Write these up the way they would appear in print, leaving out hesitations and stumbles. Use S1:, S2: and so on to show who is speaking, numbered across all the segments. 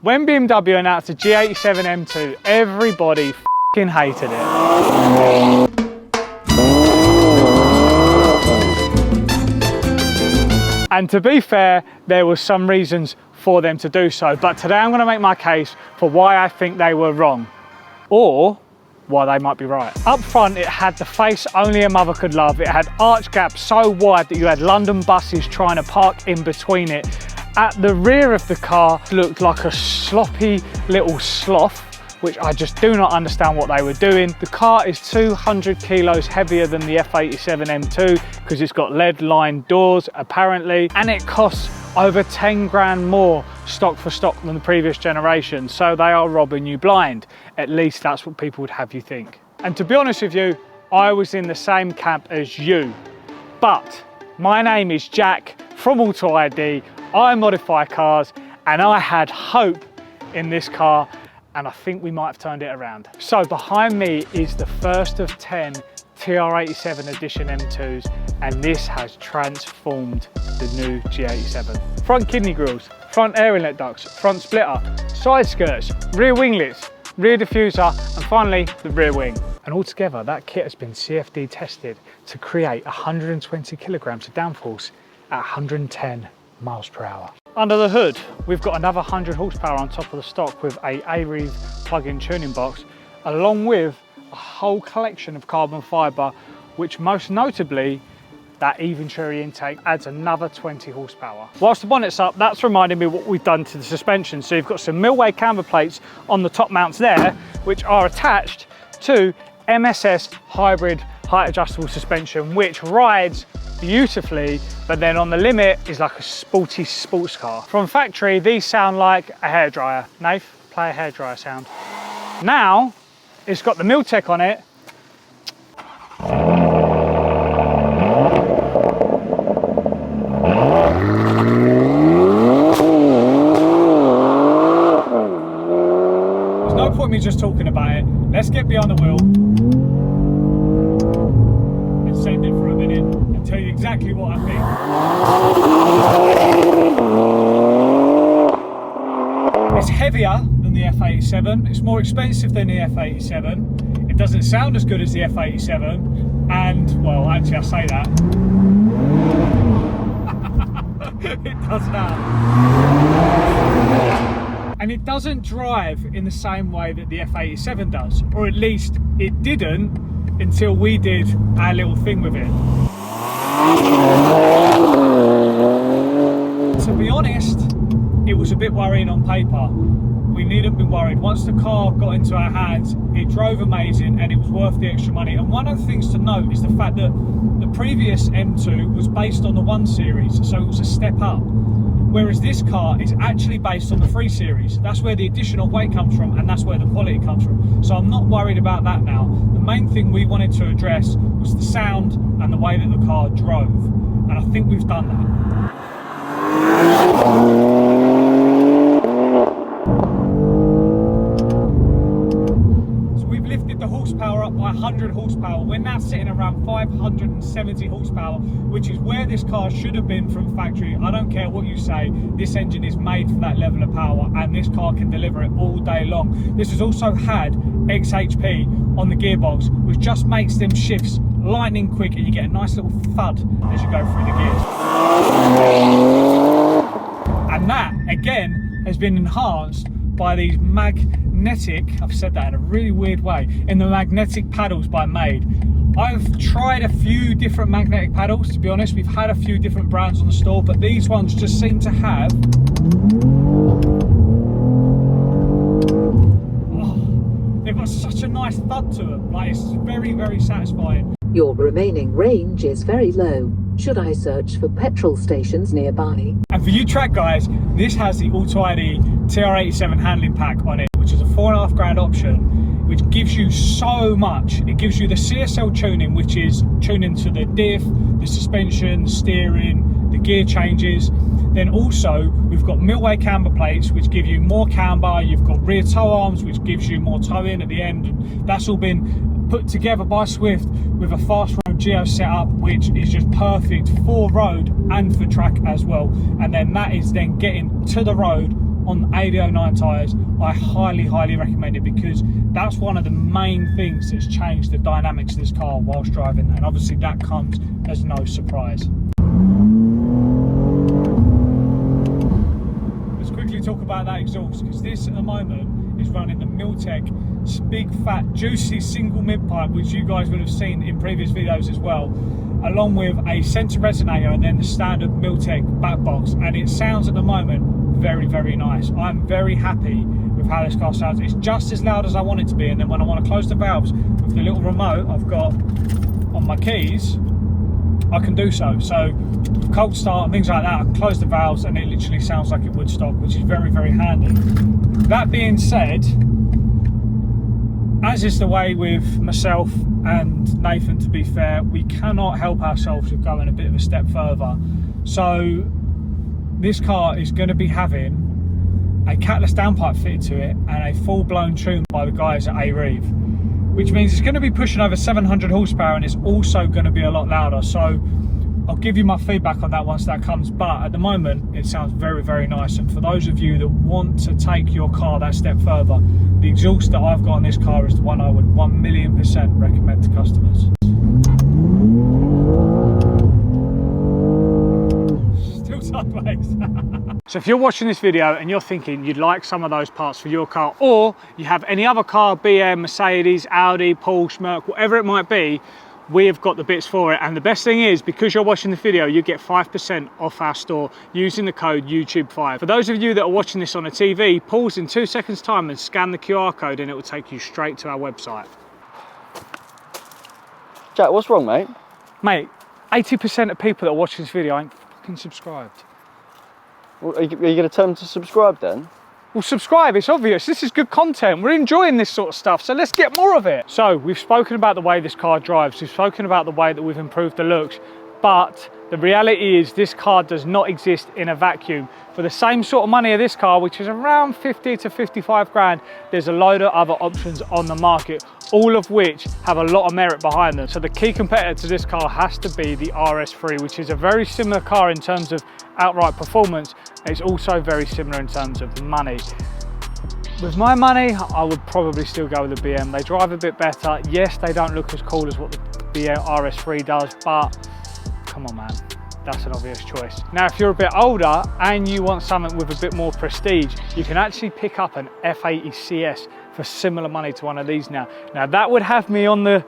S1: When BMW announced the G87 M2, everybody f***ing hated it. And to be fair, there was some reasons for them to do so, but today I'm going to make my case for why I think they were wrong, or why they might be right. Up front, it had the face only a mother could love. It had arch gaps so wide that you had London buses trying to park in between it. At the rear of the car, it looked like a sloppy little sloth, which I just do not understand what they were doing. The car is 200 kilos heavier than the F87 M2 because it's got lead-lined doors, apparently, and it costs over 10 grand more stock for stock than the previous generation. So they are robbing you blind. At least that's what people would have you think. And to be honest with you, I was in the same camp as you. But my name is Jack from AUTOID. I modify cars and I had hope in this car, and I think we might have turned it around. So behind me is the first of 10 TR87 edition M2s, and this has transformed the new G87. Front kidney grills, front air inlet ducts, front splitter, side skirts, rear winglets, rear diffuser, and finally the rear wing. And altogether, that kit has been CFD tested to create 120 kilograms of downforce at 110 miles per hour. Under the hood, we've got another 100 horsepower on top of the stock with a AUTOID plug-in tuning box, along with a whole collection of carbon fibre, which most notably, that Venturi intake adds another 20 horsepower. Whilst the bonnet's up, that's reminding me what we've done to the suspension. So you've got some millway camber plates on the top mounts there, which are attached to MSS hybrid height adjustable suspension, which rides beautifully, but then on the limit is like a sporty sports car. From factory, these sound like a hairdryer. Nath, play a hairdryer sound. Now, it's got the Miltech on it. There's no point me just talking about it. Let's get behind the wheel and send it for a minute and tell you exactly what I think. It's heavier than the F87, it's more expensive than the F87, it doesn't sound as good as the F87, and, well, actually I say that. It does now. And it doesn't drive in the same way that the F87 does, or at least it didn't until we did our little thing with it. To be honest, it was a bit worrying on paper. We needn't be worried. Once the car got into our hands, it drove amazing and it was worth the extra money. And one of the things to note is the fact that the previous M2 was based on the 1 Series, so it was a step up. Whereas this car is actually based on the 3 Series. That's where the additional weight comes from, and that's where the quality comes from. So I'm not worried about that now. The main thing we wanted to address was the sound and the way that the car drove. And I think we've done that. The horsepower up by 100 horsepower. We're now sitting around 570 horsepower, which is where this car should have been from factory. I don't care what you say, this engine is made for that level of power, and this car can deliver it all day long. This has also had XHP on the gearbox, which just makes them shifts lightning quick, and you get a nice little thud as you go through the gears. And that, again, has been enhanced by these magnetic, I've said that in a really weird way, in the magnetic paddles by Made. I've tried a few different magnetic paddles, to be honest. We've had a few different brands on the store, but these ones just seem to have, they've got such a nice thud to them. Like, it's very, very satisfying.
S2: Your remaining range is very low. Should I search for petrol stations nearby?
S1: And for you track guys, this has the AUTOID TR87 handling pack on it, which is a 4.5 grand option, which gives you so much. It gives you the CSL tuning, which is tuning to the diff, the suspension, the steering, the gear changes. Then also we've got millway camber plates, which give you more camber. You've got rear tow arms, which gives you more towing at the end. That's all been put together by Swift with a fast road geo setup, which is just perfect for road and for track as well. And then that is then getting to the road on AUTOID tyres, I highly recommend it, because that's one of the main things that's changed the dynamics of this car whilst driving, and obviously that comes as no surprise. Let's quickly talk about that exhaust, because this at the moment is running the Miltech big fat juicy single mid pipe, which you guys would have seen in previous videos as well, along with a centre resonator and then the standard Miltech back box, and it sounds at the moment very nice. I'm very happy with how this car sounds. It's just as loud as I want it to be, and then when I want to close the valves with the little remote I've got on my keys, I can do so. So cold start and things like that, I can close the valves and it literally sounds like it would stock, which is very handy. That being said, as is the way with myself and Nathan, to be fair, we cannot help ourselves with going a bit of a step further. So this car is going to be having a catless downpipe fitted to it and a full-blown tune by the guys at AUTOID, which means it's going to be pushing over 700 horsepower, and it's also going to be a lot louder. So I'll give you my feedback on that once that comes, but at the moment it sounds very nice. And for those of you that want to take your car that step further, the exhaust that I've got on this car is the one I would 1,000,000% recommend to customers. Still sideways. So if you're watching this video and you're thinking you'd like some of those parts for your car, or you have any other car, BM, Mercedes, Audi, Porsche, Merc, whatever it might be, we have got the bits for it. And the best thing is, because you're watching the video, you get 5% off our store using the code YouTube5. For those of you that are watching this on a TV, pause in 2 seconds time and scan the QR code and it will take you straight to our website.
S3: Jack, what's wrong, mate?
S1: Mate, 80% of people that are watching this video ain't fucking subscribed.
S3: Well, are you going to tell them to subscribe then?
S1: Well, subscribe, it's obvious. This is good content. We're enjoying this sort of stuff, so let's get more of it. So we've spoken about the way this car drives. We've spoken about the way that we've improved the looks, but the reality is this car does not exist in a vacuum. For the same sort of money of this car, which is around 50 to 55 grand, there's a load of other options on the market, all of which have a lot of merit behind them. So the key competitor to this car has to be the RS3, which is a very similar car in terms of outright performance. It's also very similar in terms of money. With my money, I would probably still go with the BM. They drive a bit better. Yes, they don't look as cool as what the BM RS3 does, but come on, man. That's an obvious choice. Now, if you're a bit older and you want something with a bit more prestige, you can actually pick up an F80 CS for similar money to one of these now. Now, that would have me on the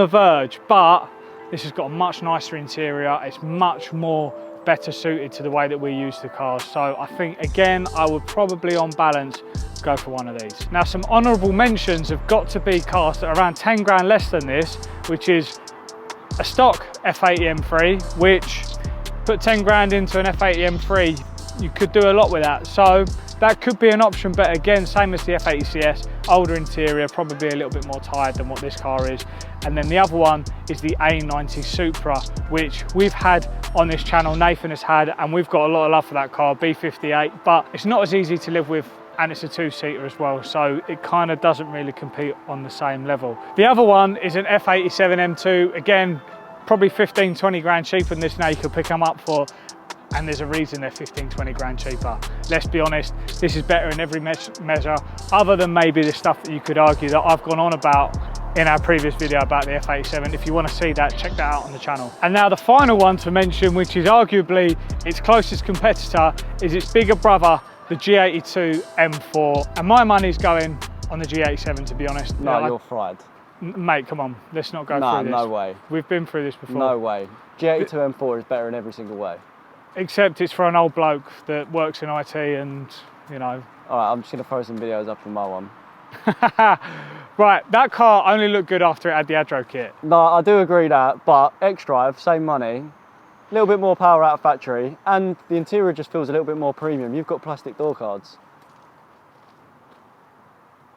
S1: verge, but this has got a much nicer interior. It's much more better suited to the way that we use the cars. So I think, again, I would probably on balance go for one of these. Now, some honourable mentions have got to be cars that are around 10 grand less than this, which is a stock F80 M3, which put 10 grand into an F80 M3, you could do a lot with that. So that could be an option, but again, same as the F80 CS, older interior, probably a little bit more tired than what this car is. And then the other one is the A90 Supra, which we've had on this channel, Nathan has had, and we've got a lot of love for that car, B58, but it's not as easy to live with, and it's a two-seater as well, so it kind of doesn't really compete on the same level. The other one is an F87 M2, again, probably 15, 20 grand cheaper than this now you could pick them up for, and there's a reason they're 15, 20 grand cheaper. Let's be honest, this is better in every measure, other than maybe the stuff that you could argue that I've gone on about in our previous video about the F87. If you want to see that, check that out on the channel. And now the final one to mention, which is arguably its closest competitor, is its bigger brother, the G82 M4. And my money's going on the G87, to be honest.
S3: No, you're fried.
S1: Mate, come on, let's not go through this.
S3: No way.
S1: We've been through this before.
S3: No way. G82 M4 is better in every single way.
S1: Except it's for an old bloke that works in IT and, you know.
S3: All right, I'm just going to throw some videos up from my one.
S1: Right, that car only looked good after it had the Adro kit.
S3: No, I do agree that, but xDrive, same money, a little bit more power out of factory, and the interior just feels a little bit more premium. You've got plastic door cards.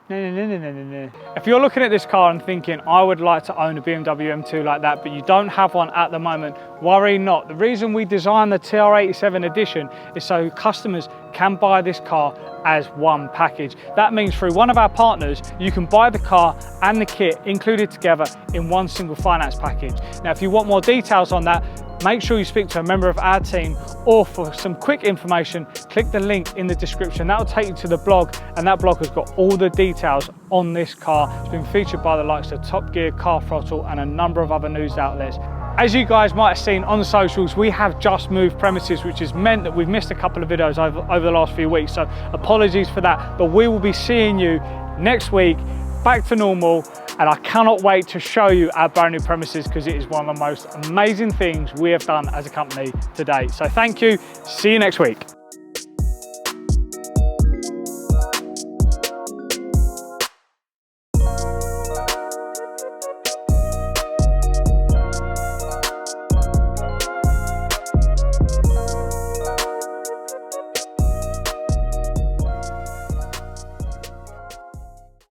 S1: No. If you're looking at this car and thinking, I would like to own a BMW M2 like that, but you don't have one at the moment, worry not. The reason we designed the TR87 edition is so customers can buy this car as one package. That means through one of our partners, you can buy the car and the kit included together in one single finance package. Now, if you want more details on that, make sure you speak to a member of our team, or for some quick information, click the link in the description. That will take you to the blog, and that blog has got all the details on this car. It's been featured by the likes of Top Gear, Car Throttle, and a number of other news outlets. As you guys might have seen on the socials, we have just moved premises, which has meant that we've missed a couple of videos over the last few weeks. So apologies for that, but we will be seeing you next week, back to normal. And I cannot wait to show you our brand new premises, because it is one of the most amazing things we have done as a company to date. So thank you, see you next week.